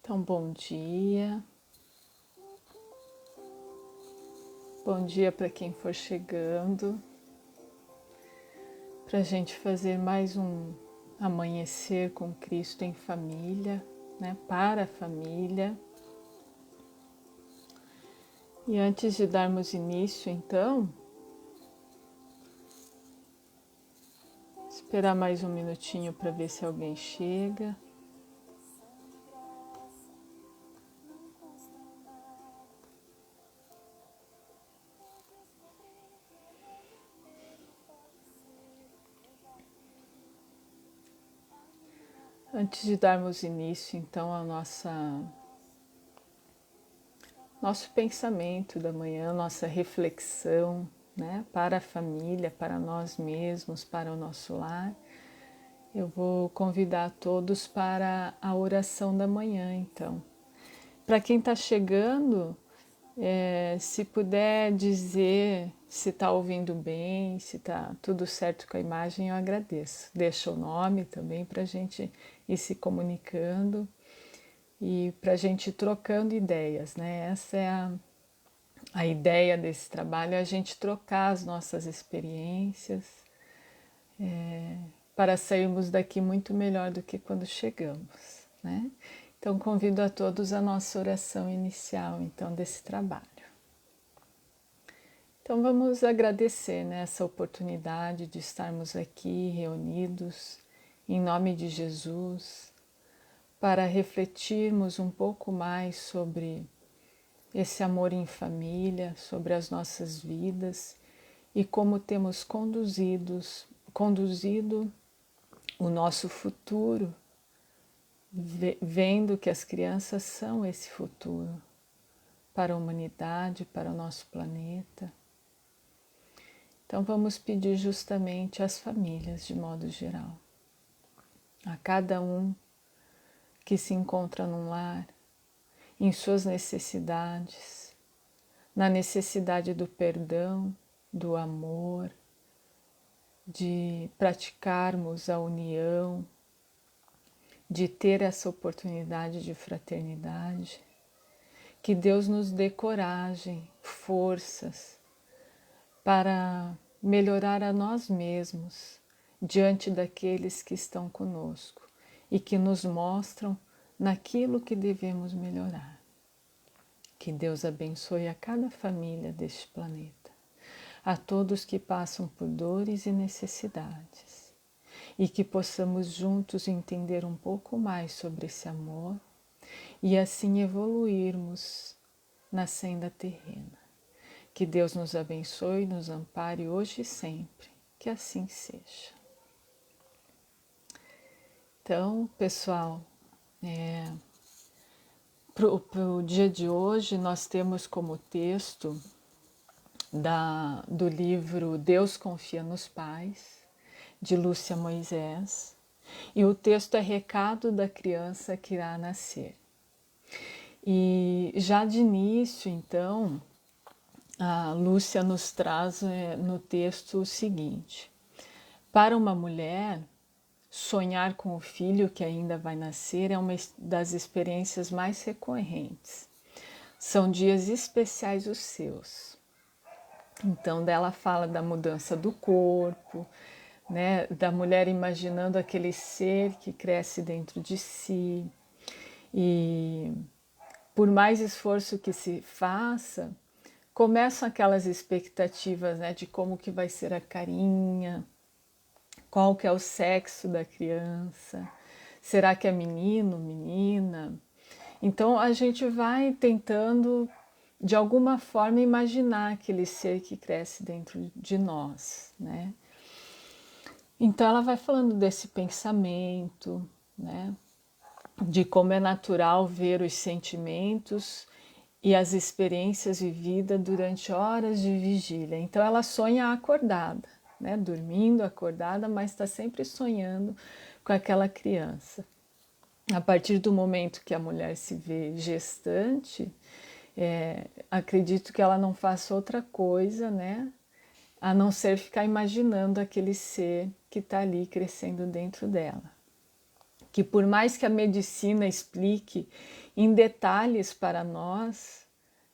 Então, bom dia. Bom dia para quem for chegando. Para a gente fazer mais um amanhecer com Cristo em família, né? Para a família. E antes de darmos início, então, esperar mais um minutinho para ver se alguém chega. Antes de darmos início, então, ao nosso pensamento da manhã, nossa reflexão, né? Para a família, para nós mesmos, para o nosso lar. Eu vou convidar todos para a oração da manhã, então. Para quem está chegando, se puder dizer se está ouvindo bem, se está tudo certo com a imagem, eu agradeço. Deixa o nome também para a gente ir se comunicando e para a gente ir trocando ideias, né? Essa é a ideia desse trabalho, é a gente trocar as nossas experiências, para sairmos daqui muito melhor do que quando chegamos, né? Então convido a todos a nossa oração inicial, então, desse trabalho. Então vamos agradecer, né, essa oportunidade de estarmos aqui reunidos em nome de Jesus, para refletirmos um pouco mais sobre esse amor em família, sobre as nossas vidas e como temos conduzido o nosso futuro, vendo que as crianças são esse futuro para a humanidade, para o nosso planeta. Então vamos pedir justamente às famílias de modo geral, a cada um que se encontra num lar, em suas necessidades, na necessidade do perdão, do amor, de praticarmos a união, de ter essa oportunidade de fraternidade. Que Deus nos dê coragem, forças para melhorar a nós mesmos diante daqueles que estão conosco e que nos mostram naquilo que devemos melhorar. Que Deus abençoe a cada família deste planeta, a todos que passam por dores e necessidades, e que possamos juntos entender um pouco mais sobre esse amor e assim evoluirmos na senda terrena. Que Deus nos abençoe, nos ampare hoje e sempre, que assim seja. Então, pessoal, para o dia de hoje nós temos como texto do livro Deus Confia nos Pais, de Lúcia Moisés, e o texto é Recado da Criança que irá nascer. E já de início, então, a Lúcia nos traz no texto o seguinte: para uma mulher, sonhar com o filho que ainda vai nascer é uma das experiências mais recorrentes. São dias especiais os seus. Então, dela fala da mudança do corpo, né, da mulher imaginando aquele ser que cresce dentro de si. E por mais esforço que se faça, começam aquelas expectativas, né, de como que vai ser a carinha, qual que é o sexo da criança, será que é menino, menina? Então a gente vai tentando de alguma forma imaginar aquele ser que cresce dentro de nós, né? Então ela vai falando desse pensamento, né? De como é natural ver os sentimentos e as experiências vividas durante horas de vigília. Então ela sonha acordada, né? Dormindo, acordada, mas está sempre sonhando com aquela criança. A partir do momento que a mulher se vê gestante, acredito que ela não faça outra coisa, né, a não ser ficar imaginando aquele ser que está ali crescendo dentro dela, que por mais que a medicina explique em detalhes para nós,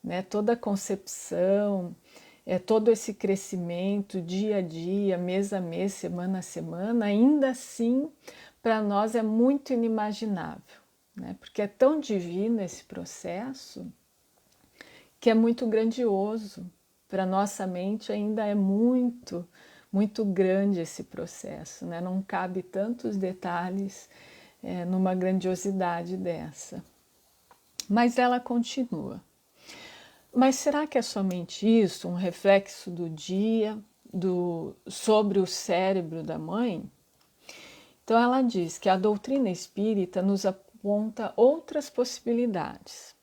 né, toda a concepção, todo esse crescimento dia a dia, mês a mês, semana a semana, ainda assim para nós é muito inimaginável, né, porque é tão divino esse processo que é muito grandioso. Para nossa mente ainda é muito, muito grande esse processo, né? Não cabe tantos detalhes numa grandiosidade dessa. Mas ela continua. Mas será que é somente isso, um reflexo do dia, sobre o cérebro da mãe? Então ela diz que a doutrina espírita nos aponta outras possibilidades,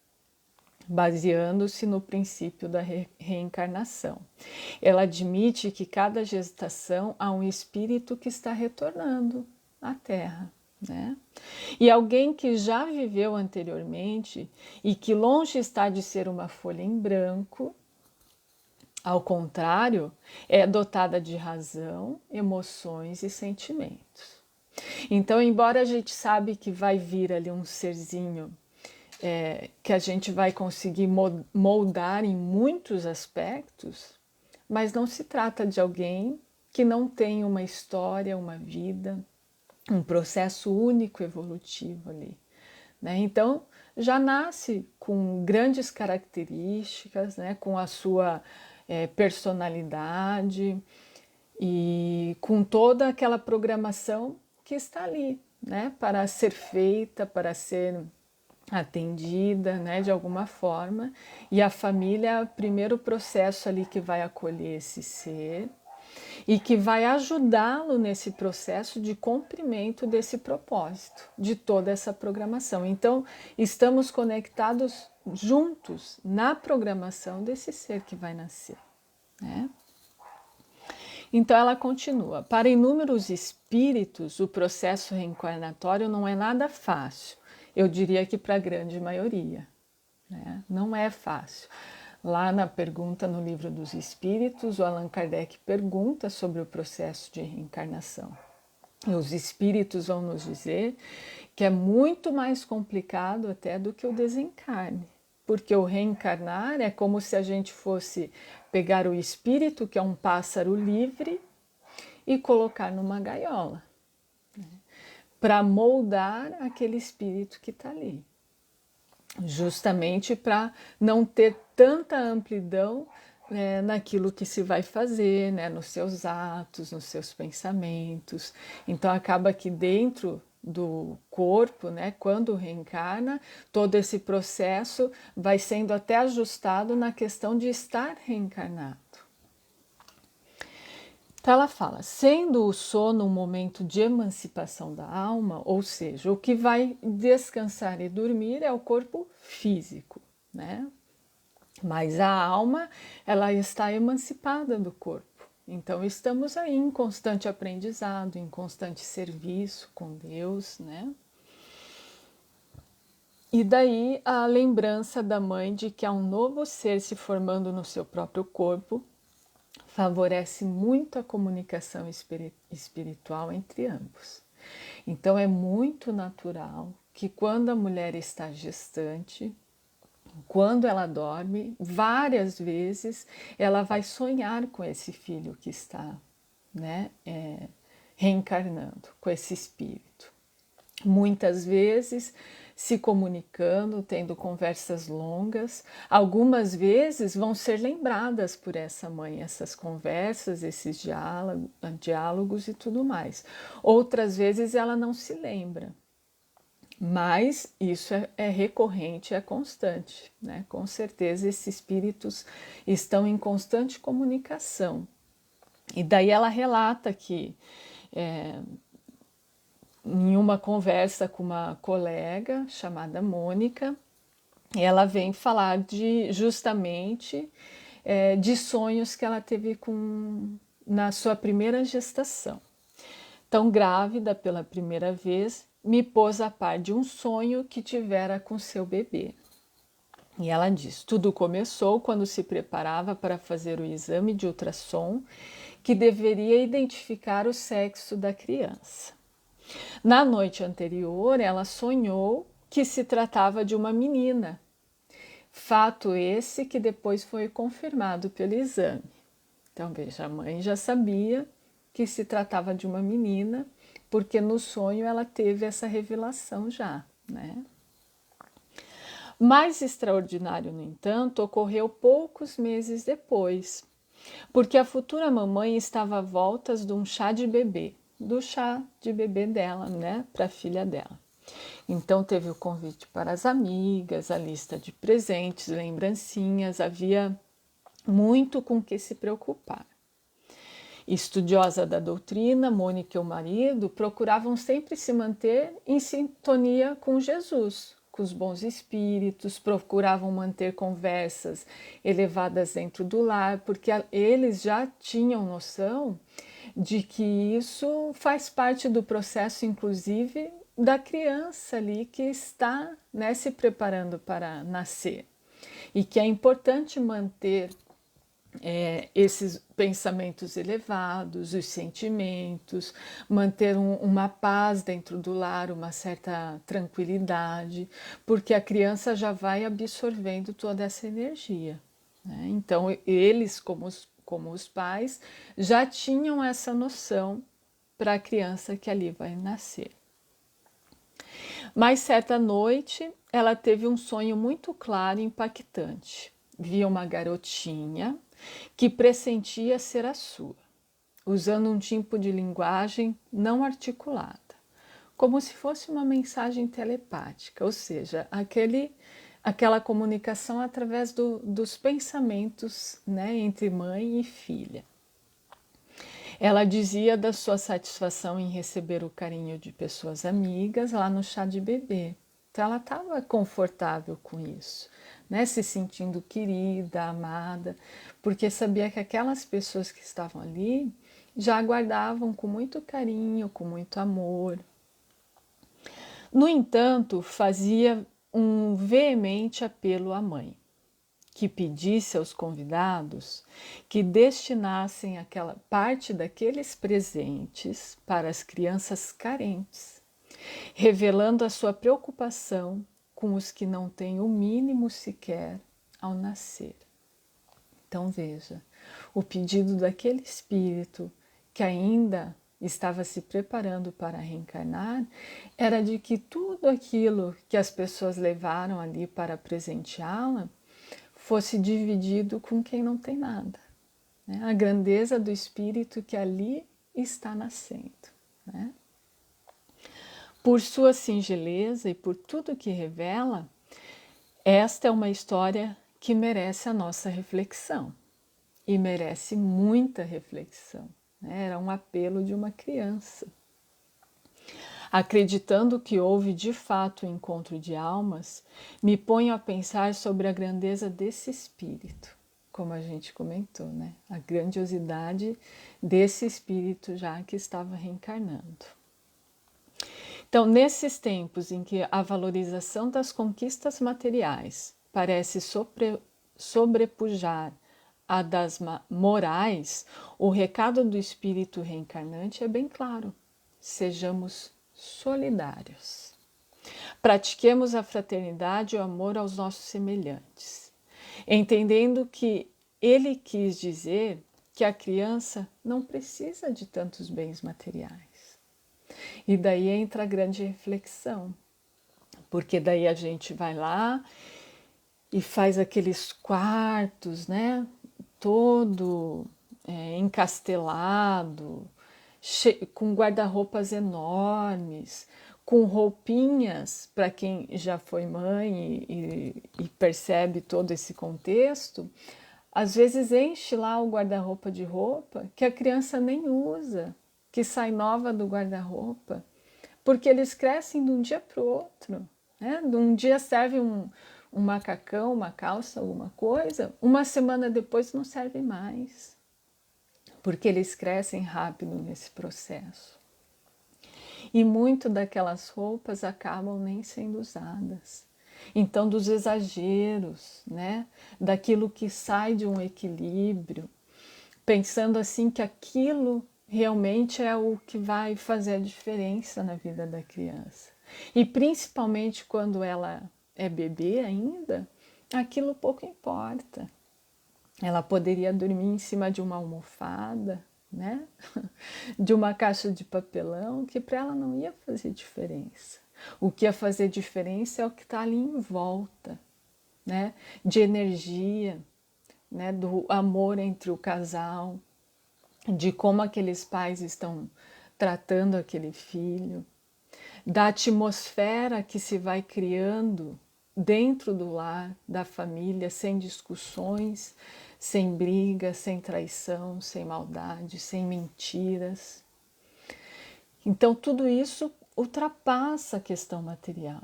baseando-se no princípio da reencarnação. Ela admite que cada gestação há um espírito que está retornando à Terra, né? E alguém que já viveu anteriormente e que longe está de ser uma folha em branco, ao contrário, é dotada de razão, emoções e sentimentos. Então, embora a gente sabe que vai vir ali um serzinho que a gente vai conseguir moldar em muitos aspectos, mas não se trata de alguém que não tem uma história, uma vida, um processo único evolutivo ali, né? Então já nasce com grandes características, né? Com a sua personalidade e com toda aquela programação que está ali, né? Para ser feita, para ser atendida, né, de alguma forma, e a família é o primeiro processo ali que vai acolher esse ser e que vai ajudá-lo nesse processo de cumprimento desse propósito, de toda essa programação. Então, estamos conectados juntos na programação desse ser que vai nascer, né? Então ela continua: para inúmeros espíritos, o processo reencarnatório não é nada fácil. Eu diria que para a grande maioria, né? Não é fácil. Lá na pergunta no Livro dos Espíritos, o Allan Kardec pergunta sobre o processo de reencarnação. E os espíritos vão nos dizer que é muito mais complicado até do que o desencarne, porque o reencarnar é como se a gente fosse pegar o espírito, que é um pássaro livre, e colocar numa gaiola, né, para moldar aquele espírito que está ali, justamente para não ter tanta amplidão naquilo que se vai fazer, né, nos seus atos, nos seus pensamentos. Então acaba que dentro do corpo, né, quando reencarna, todo esse processo vai sendo até ajustado na questão de estar reencarnado. Então ela fala, sendo o sono um momento de emancipação da alma, ou seja, o que vai descansar e dormir é o corpo físico, né? Mas a alma, ela está emancipada do corpo. Então estamos aí em constante aprendizado, em constante serviço com Deus, né? E daí a lembrança da mãe de que há um novo ser se formando no seu próprio corpo favorece muito a comunicação espiritual entre ambos. Então é muito natural que quando a mulher está gestante, quando ela dorme, várias vezes ela vai sonhar com esse filho que está, né, reencarnando, com esse espírito. Muitas vezes se comunicando, tendo conversas longas. Algumas vezes vão ser lembradas por essa mãe, essas conversas, esses diálogos e tudo mais. Outras vezes ela não se lembra. Mas isso é recorrente, é constante, né? Com certeza esses espíritos estão em constante comunicação. E daí ela relata que em uma conversa com uma colega chamada Mônica, ela vem falar justamente de sonhos que ela teve na sua primeira gestação. Tão grávida pela primeira vez, me pôs a par de um sonho que tivera com seu bebê. E ela diz, tudo começou quando se preparava para fazer o exame de ultrassom que deveria identificar o sexo da criança. Na noite anterior, ela sonhou que se tratava de uma menina. Fato esse que depois foi confirmado pelo exame. Então, veja, a mãe já sabia que se tratava de uma menina, porque no sonho ela teve essa revelação já, né? Mais extraordinário, no entanto, ocorreu poucos meses depois, porque a futura mamãe estava à voltas de um chá de bebê, do chá de bebê dela, né, para a filha dela. Então teve o convite para as amigas, a lista de presentes, lembrancinhas, havia muito com que se preocupar. Estudiosa da doutrina, Mônica e o marido procuravam sempre se manter em sintonia com Jesus, com os bons espíritos, procuravam manter conversas elevadas dentro do lar, porque eles já tinham noção de que isso faz parte do processo, inclusive, da criança ali que está, né, se preparando para nascer. E que é importante manter esses pensamentos elevados, os sentimentos, manter uma paz dentro do lar, uma certa tranquilidade, porque a criança já vai absorvendo toda essa energia, né? Então, eles, como os pais, já tinham essa noção para a criança que ali vai nascer. Mas certa noite, ela teve um sonho muito claro e impactante. Via uma garotinha que pressentia ser a sua, usando um tipo de linguagem não articulada, como se fosse uma mensagem telepática, ou seja, aquela comunicação através dos pensamentos, né, entre mãe e filha. Ela dizia da sua satisfação em receber o carinho de pessoas amigas lá no chá de bebê. Então ela estava confortável com isso, né? Se sentindo querida, amada, porque sabia que aquelas pessoas que estavam ali já aguardavam com muito carinho, com muito amor. No entanto, fazia um veemente apelo à mãe, que pedisse aos convidados que destinassem aquela parte daqueles presentes para as crianças carentes, revelando a sua preocupação com os que não têm o mínimo sequer ao nascer. Então veja, o pedido daquele espírito que ainda estava se preparando para reencarnar era de que tudo aquilo que as pessoas levaram ali para presenteá-la fosse dividido com quem não tem nada, né? A grandeza do espírito que ali está nascendo, né? Por sua singeleza e por tudo que revela, esta é uma história que merece a nossa reflexão e merece muita reflexão, né? Era um apelo de uma criança. Acreditando que houve de fato um encontro de almas, me ponho a pensar sobre a grandeza desse espírito, como a gente comentou, né? A grandiosidade desse espírito já que estava reencarnando. Então, nesses tempos em que a valorização das conquistas materiais parece sobrepujar a das morais, o recado do espírito reencarnante é bem claro: sejamos solidários. Pratiquemos a fraternidade e o amor aos nossos semelhantes, entendendo que ele quis dizer que a criança não precisa de tantos bens materiais. E daí entra a grande reflexão, porque daí a gente vai lá e faz aqueles quartos, né, todo encastelado, com guarda-roupas enormes, com roupinhas, para quem já foi mãe e percebe todo esse contexto, às vezes enche lá o guarda-roupa de roupa que a criança nem usa, que sai nova do guarda-roupa, porque eles crescem de um dia para o outro, né? De um dia serve um macacão, uma calça, alguma coisa, uma semana depois não serve mais, porque eles crescem rápido nesse processo. E muito daquelas roupas acabam nem sendo usadas. Então, dos exageros, né? Daquilo que sai de um equilíbrio, pensando assim que aquilo realmente é o que vai fazer a diferença na vida da criança. E principalmente quando ela é bebê ainda, aquilo pouco importa. Ela poderia dormir em cima de uma almofada, né? De uma caixa de papelão, que para ela não ia fazer diferença. O que ia fazer diferença é o que está ali em volta, né? De energia, né? Do amor entre o casal, de como aqueles pais estão tratando aquele filho, da atmosfera que se vai criando dentro do lar, da família, sem discussões, sem briga, sem traição, sem maldade, sem mentiras. Então, tudo isso ultrapassa a questão material.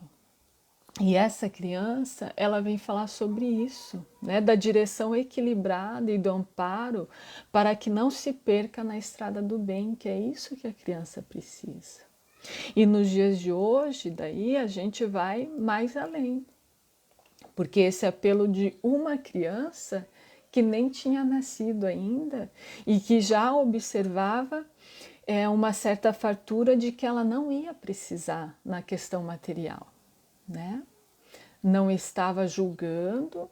E essa criança, ela vem falar sobre isso, né? Da direção equilibrada e do amparo para que não se perca na estrada do bem, que é isso que a criança precisa. E nos dias de hoje, daí a gente vai mais além, porque esse apelo de uma criança que nem tinha nascido ainda e que já observava uma certa fartura de que ela não ia precisar na questão material, né? Não estava julgando,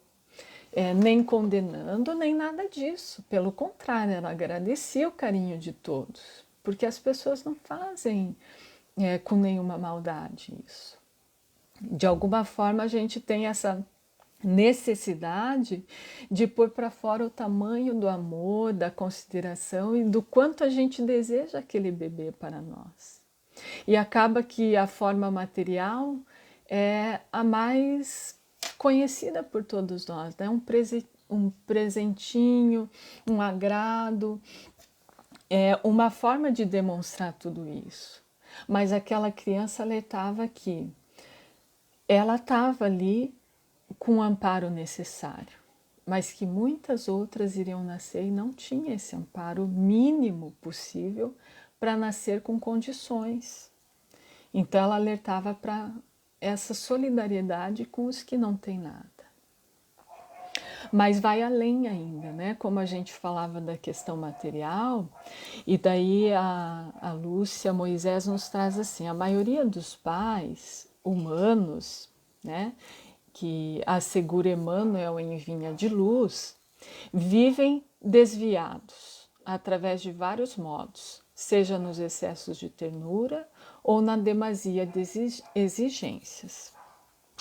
nem condenando, nem nada disso. Pelo contrário, ela agradecia o carinho de todos, porque as pessoas não fazem com nenhuma maldade isso. De alguma forma a gente tem essa necessidade de pôr para fora o tamanho do amor, da consideração e do quanto a gente deseja aquele bebê para nós. E acaba que a forma material é a mais conhecida por todos nós, né? Um presentinho, um agrado, uma forma de demonstrar tudo isso. Mas aquela criança alertava que ela estava ali com o amparo necessário, mas que muitas outras iriam nascer e não tinha esse amparo mínimo possível para nascer com condições. Então ela alertava para essa solidariedade com os que não têm nada. Mas vai além ainda, né? Como a gente falava da questão material, e daí a Lúcia Moisés nos traz assim: a maioria dos pais humanos, né, que assegura Emmanuel em Vinha de Luz, vivem desviados através de vários modos, seja nos excessos de ternura ou na demasia de exigências.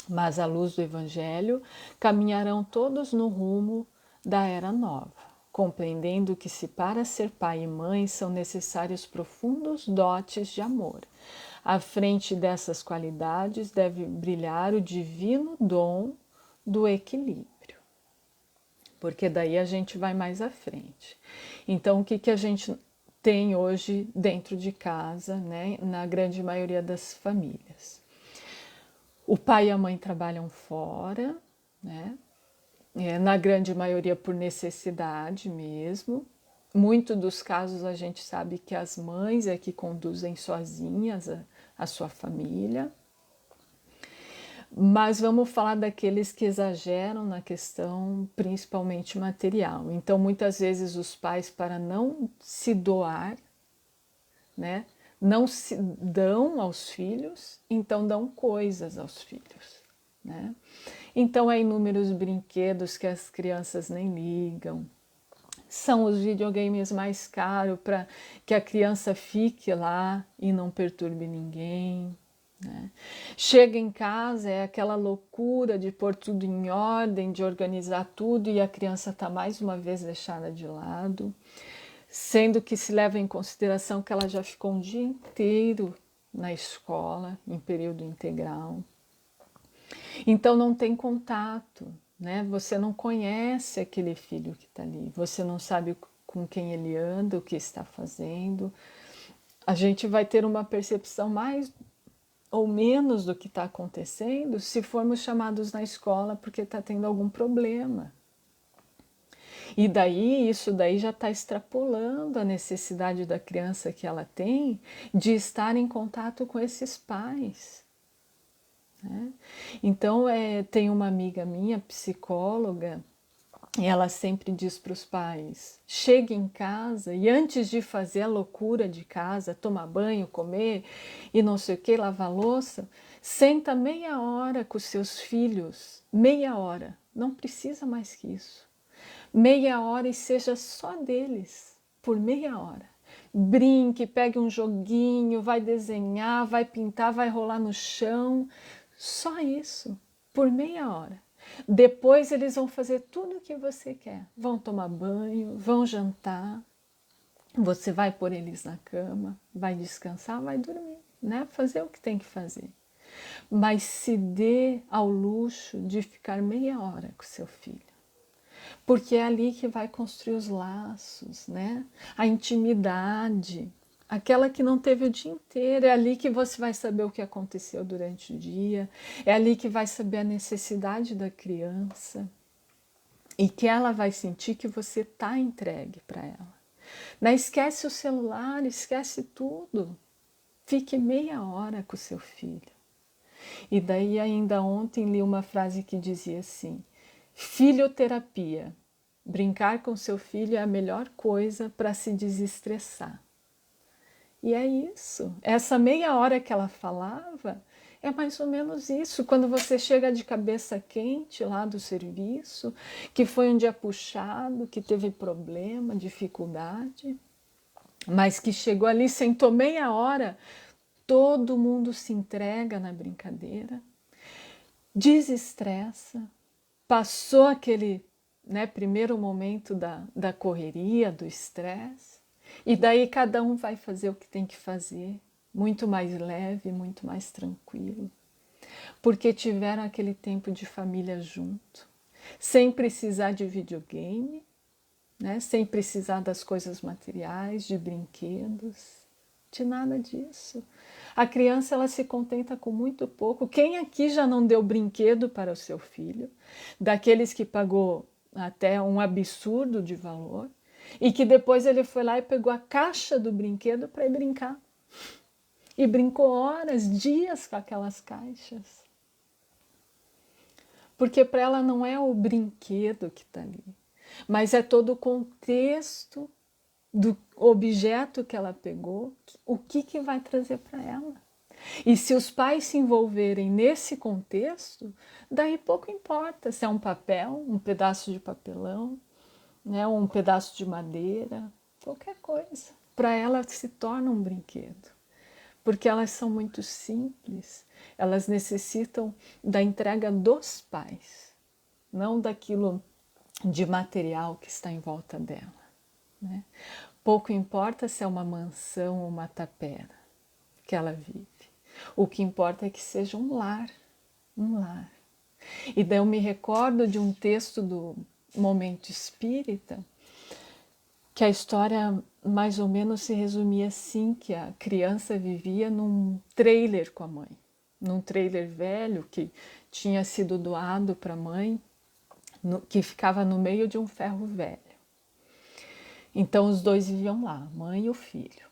Mas à luz do Evangelho caminharão todos no rumo da Era Nova, compreendendo que se para ser pai e mãe são necessários profundos dotes de amor. À frente dessas qualidades deve brilhar o divino dom do equilíbrio, porque daí a gente vai mais à frente. Então, o que a gente tem hoje dentro de casa, né, na grande maioria das famílias? O pai e a mãe trabalham fora, né? Na grande maioria por necessidade mesmo. Muitos dos casos a gente sabe que as mães é que conduzem sozinhas a sua família. Mas vamos falar daqueles que exageram na questão principalmente material. Então, muitas vezes os pais, para não se doar, né, não se dão aos filhos, então dão coisas aos filhos, né? Então, há inúmeros brinquedos que as crianças nem ligam. São os videogames mais caros para que a criança fique lá e não perturbe ninguém, né? Chega em casa, é aquela loucura de pôr tudo em ordem, de organizar tudo e a criança está mais uma vez deixada de lado, sendo que se leva em consideração que ela já ficou um dia inteiro na escola, em período integral. Então não tem contato, né? Você não conhece aquele filho que está ali, você não sabe com quem ele anda, o que está fazendo. A gente vai ter uma percepção mais ou menos do que está acontecendo se formos chamados na escola porque está tendo algum problema. E daí, isso daí já está extrapolando a necessidade da criança que ela tem de estar em contato com esses pais, né? Então, tem uma amiga minha, psicóloga, E ela sempre diz para os pais: chegue em casa e antes de fazer a loucura de casa, tomar banho, comer e não sei o que, lavar louça, senta meia hora com os seus filhos, meia hora, não precisa mais que isso. Meia hora e seja só deles, por meia hora. Brinque, pegue um joguinho, vai desenhar, vai pintar, vai rolar no chão, só isso, por meia hora. Depois eles vão fazer tudo o que você quer. Vão tomar banho, vão jantar. Você vai pôr eles na cama, vai descansar, vai dormir, né? Fazer o que tem que fazer. Mas se dê ao luxo de ficar meia hora com seu filho. Porque é ali que vai construir os laços, né? A intimidade. Aquela que não teve o dia inteiro, é ali que você vai saber o que aconteceu durante o dia, é ali que vai saber a necessidade da criança e que ela vai sentir que você está entregue para ela. Não esquece o celular, esquece tudo. Fique meia hora com o seu filho. E daí ainda ontem li uma frase que dizia assim: filhoterapia. Brincar com seu filho é a melhor coisa para se desestressar. E é isso. Essa meia hora que ela falava é mais ou menos isso. Quando você chega de cabeça quente lá do serviço, que foi um dia puxado, que teve problema, dificuldade, mas que chegou ali, sentou meia hora, todo mundo se entrega na brincadeira, desestressa, passou aquele, né, primeiro momento da correria, do estresse, e daí cada um vai fazer o que tem que fazer, muito mais leve, muito mais tranquilo, porque tiveram aquele tempo de família junto, sem precisar de videogame, né, sem precisar das coisas materiais, de brinquedos, de nada disso. A criança ela se contenta com muito pouco. Quem aqui já não deu brinquedo para o seu filho, daqueles que pagou até um absurdo de valor, e que depois ele foi lá e pegou a caixa do brinquedo para ir brincar. E brincou horas, dias com aquelas caixas. Porque para ela não é o brinquedo que está ali, mas é todo o contexto do objeto que ela pegou, o que vai trazer para ela. E se os pais se envolverem nesse contexto, daí pouco importa se é um papel, um pedaço de papelão, né, um pedaço de madeira, qualquer coisa. Para ela se torna um brinquedo, porque elas são muito simples, elas necessitam da entrega dos pais, não daquilo de material que está em volta dela. Né? Pouco importa se é uma mansão ou uma tapera que ela vive. O que importa é que seja um lar, um lar. E daí eu me recordo de um texto do Momento Espírita, que a história mais ou menos se resumia assim, que a criança vivia num trailer com a mãe, num trailer velho que tinha sido doado para a mãe, que ficava no meio de um ferro velho. Então os dois viviam lá, a mãe e o filho.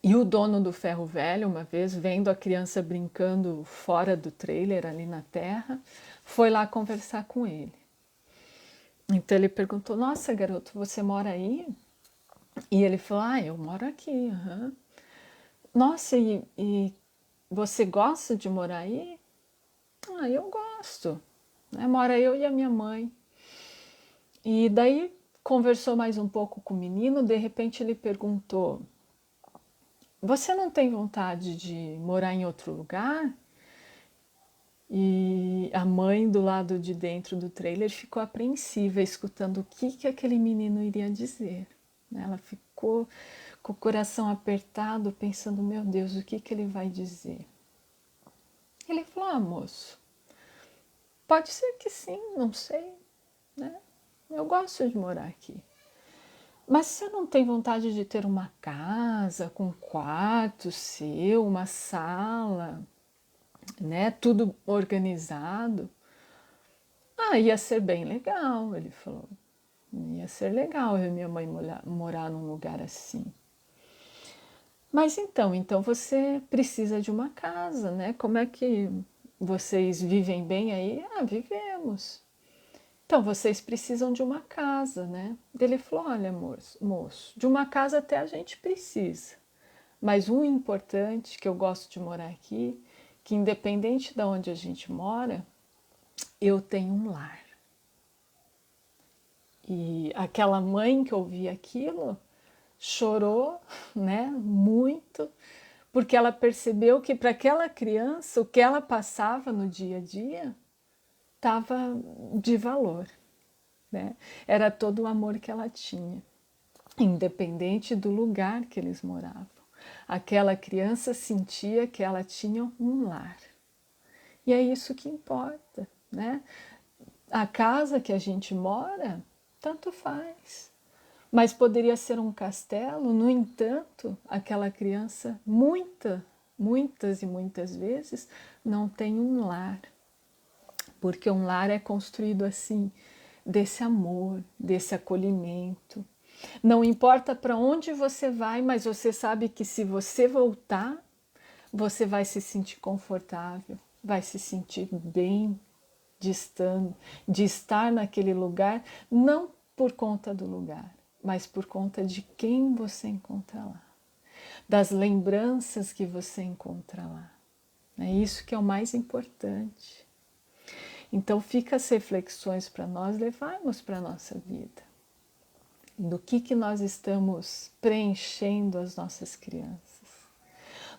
E o dono do ferro velho, uma vez, vendo a criança brincando fora do trailer, ali na terra, foi lá conversar com ele. Então ele perguntou: nossa, garoto, você mora aí? E ele falou: ah, eu moro aqui. Uhum. Nossa, e você gosta de morar aí? Ah, eu gosto. Né? Mora eu e a minha mãe. E daí conversou mais um pouco com o menino, de repente ele perguntou: você não tem vontade de morar em outro lugar? E a mãe do lado de dentro do trailer ficou apreensiva, escutando o que aquele menino iria dizer. Ela ficou com o coração apertado, pensando: meu Deus, o que ele vai dizer? Ele falou: ah, moço, pode ser que sim, não sei, né? Eu gosto de morar aqui. Mas você não tem vontade de ter uma casa com um quarto seu, uma sala, né? Tudo organizado? Ah, ia ser bem legal, ele falou. Ia ser legal eu e minha mãe morar num lugar assim. Mas então você precisa de uma casa, né? Como é que vocês vivem bem aí? Ah, vivemos. Então, vocês precisam de uma casa, né? Ele falou, olha, moço, de uma casa até a gente precisa. Mas um importante, que eu gosto de morar aqui, que independente de onde a gente mora, eu tenho um lar. E aquela mãe que ouvia aquilo chorou, né, muito, porque ela percebeu que para aquela criança o que ela passava no dia a dia estava de valor, né? Era todo o amor que ela tinha, independente do lugar que eles moravam. Aquela criança sentia que ela tinha um lar. E é isso que importa, né? A casa que a gente mora, tanto faz. Mas poderia ser um castelo, no entanto, aquela criança, muitas e muitas vezes, não tem um lar. Porque um lar é construído assim, desse amor, desse acolhimento. Não importa para onde você vai, mas você sabe que se você voltar, você vai se sentir confortável, vai se sentir bem de estar naquele lugar, não por conta do lugar, mas por conta de quem você encontra lá, das lembranças que você encontra lá. É isso que é o mais importante. Então fica as reflexões para nós levarmos para a nossa vida. Do que nós estamos preenchendo as nossas crianças.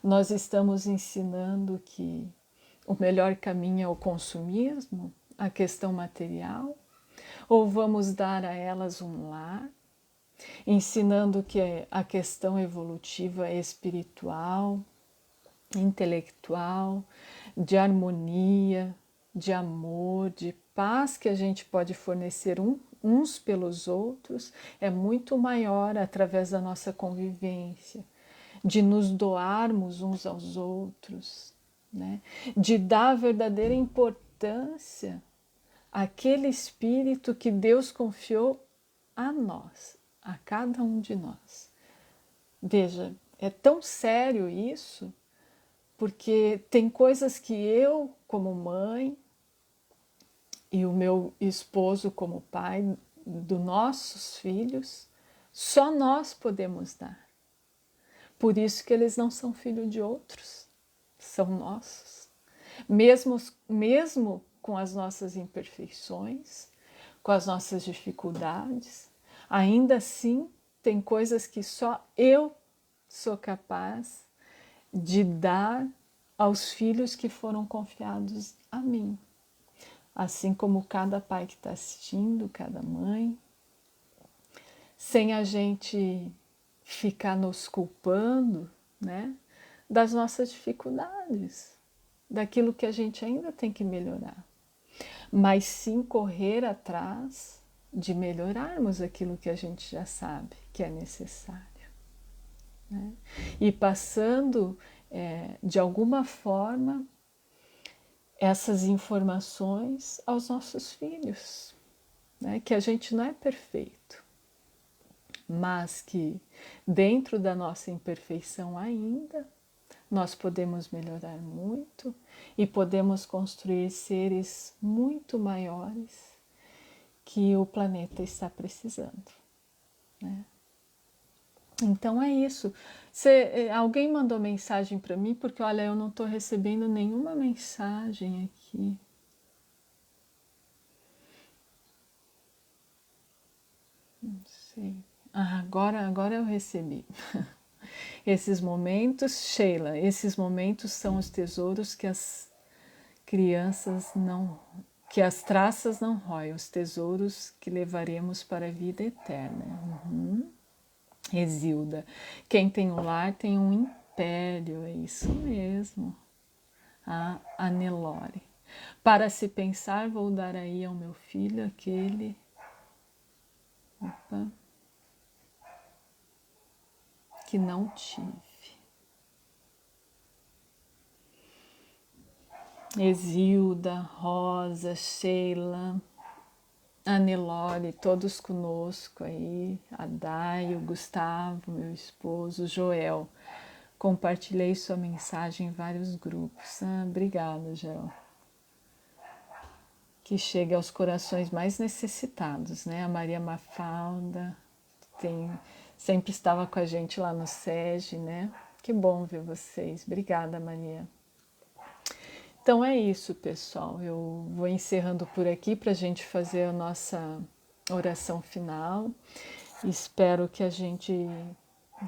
Nós estamos ensinando que o melhor caminho é o consumismo, a questão material, ou vamos dar a elas um lar, ensinando que a questão evolutiva é espiritual, intelectual, de harmonia, de amor, de paz que a gente pode fornecer uns pelos outros, é muito maior através da nossa convivência, de nos doarmos uns aos outros, né? De dar verdadeira importância àquele espírito que Deus confiou a nós, a cada um de nós. Veja, é tão sério isso, porque tem coisas que eu, como mãe, e o meu esposo, como pai dos nossos filhos, só nós podemos dar. Por isso que eles não são filhos de outros, são nossos. Mesmo com as nossas imperfeições, com as nossas dificuldades, ainda assim tem coisas que só eu sou capaz de dar aos filhos que foram confiados a mim. Assim como cada pai que está assistindo, cada mãe, sem a gente ficar nos culpando, né, das nossas dificuldades, daquilo que a gente ainda tem que melhorar, mas sim correr atrás de melhorarmos aquilo que a gente já sabe que é necessário, né? E passando, de alguma forma, essas informações aos nossos filhos, né? Que a gente não é perfeito, mas que dentro da nossa imperfeição ainda, nós podemos melhorar muito e podemos construir seres muito maiores que o planeta está precisando, né? Então é isso. Alguém mandou mensagem para mim, porque olha, eu não estou recebendo nenhuma mensagem aqui. Não sei. Agora eu recebi. Esses momentos, Sheila, esses momentos são os tesouros que as crianças não, que as traças não roem, os tesouros que levaremos para a vida eterna. Exilda, quem tem um lar tem um império, é isso mesmo. A Nelore. Para se pensar, vou dar aí ao meu filho aquele... Opa, que não tive. Exilda, Rosa, Sheila, a Nelore, todos conosco aí, a Dai, o Gustavo, meu esposo, Joel. Compartilhei sua mensagem em vários grupos. Obrigada, Joel. que chegue aos corações mais necessitados, né? A Maria Mafalda sempre estava com a gente lá no SEG, né? Que bom ver vocês. Obrigada, Maria. Então é isso, pessoal. Eu vou encerrando por aqui para a gente fazer a nossa oração final. Espero que a gente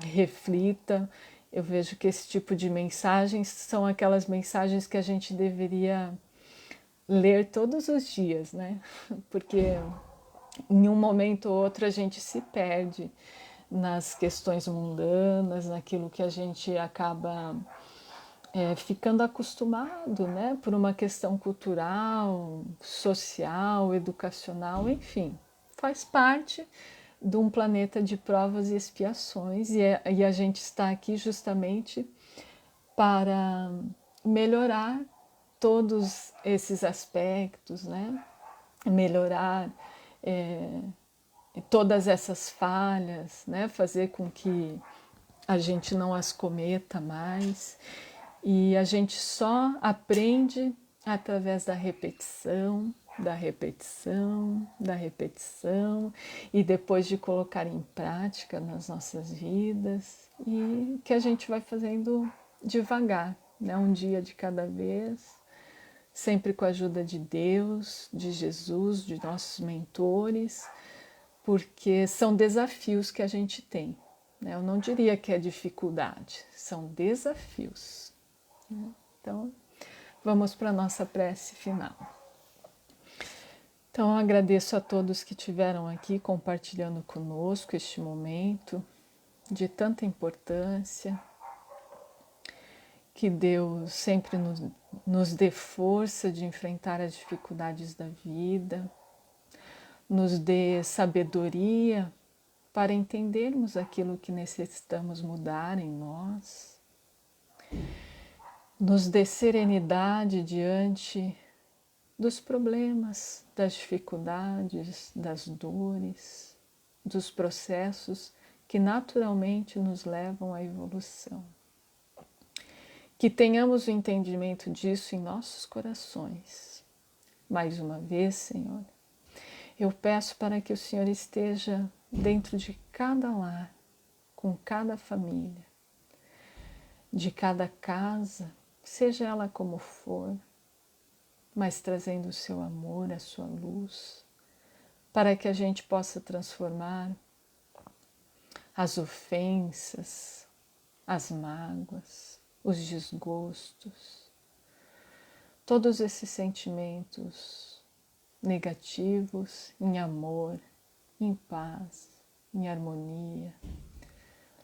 reflita. Eu vejo que esse tipo de mensagens são aquelas mensagens que a gente deveria ler todos os dias, né? Porque em um momento ou outro a gente se perde nas questões mundanas, naquilo que a gente acaba ficando acostumado, né? Por uma questão cultural, social, educacional, enfim, faz parte de um planeta de provas e expiações e a gente está aqui justamente para melhorar todos esses aspectos, né? Melhorar todas essas falhas, né? Fazer com que a gente não as cometa mais. E a gente só aprende através da repetição, da repetição, da repetição, e depois de colocar em prática nas nossas vidas, e que a gente vai fazendo devagar, né? Um dia de cada vez, sempre com a ajuda de Deus, de Jesus, de nossos mentores, porque são desafios que a gente tem, né? Eu não diria que é dificuldade, são desafios. Então, vamos para a nossa prece final. Então, eu agradeço a todos que estiveram aqui compartilhando conosco este momento de tanta importância. Que Deus sempre nos dê força de enfrentar as dificuldades da vida, nos dê sabedoria para entendermos aquilo que necessitamos mudar em nós, nos dê serenidade diante dos problemas, das dificuldades, das dores, dos processos que naturalmente nos levam à evolução. Que tenhamos o entendimento disso em nossos corações. Mais uma vez, Senhor, eu peço para que o Senhor esteja dentro de cada lar, com cada família, de cada casa, seja ela como for, mas trazendo o seu amor, a sua luz, para que a gente possa transformar as ofensas, as mágoas, os desgostos, todos esses sentimentos negativos em amor, em paz, em harmonia,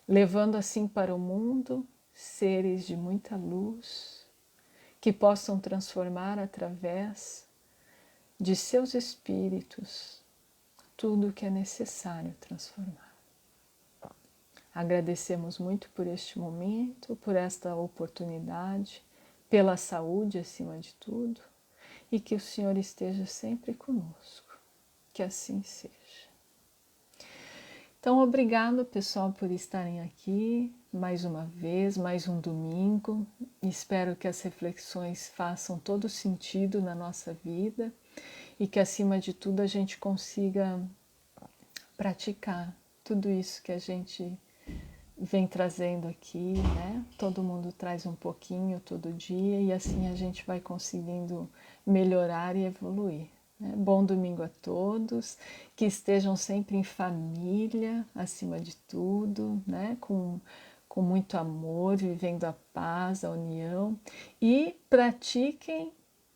levando assim para o mundo seres de muita luz que possam transformar através de seus espíritos tudo o que é necessário transformar. Agradecemos muito por este momento, por esta oportunidade, pela saúde acima de tudo, e que o Senhor esteja sempre conosco. Que assim seja. Então, obrigado, pessoal, por estarem aqui mais uma vez, mais um domingo. Espero que as reflexões façam todo sentido na nossa vida e que, acima de tudo, a gente consiga praticar tudo isso que a gente vem trazendo aqui, né? Todo mundo traz um pouquinho todo dia e assim a gente vai conseguindo melhorar e evoluir. Né? Bom domingo a todos, que estejam sempre em família, acima de tudo, né? Com muito amor, vivendo a paz, a união, e pratiquem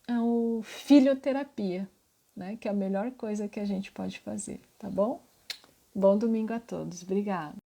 a filioterapia, né? Que é a melhor coisa que a gente pode fazer, tá bom? Bom domingo a todos, obrigada.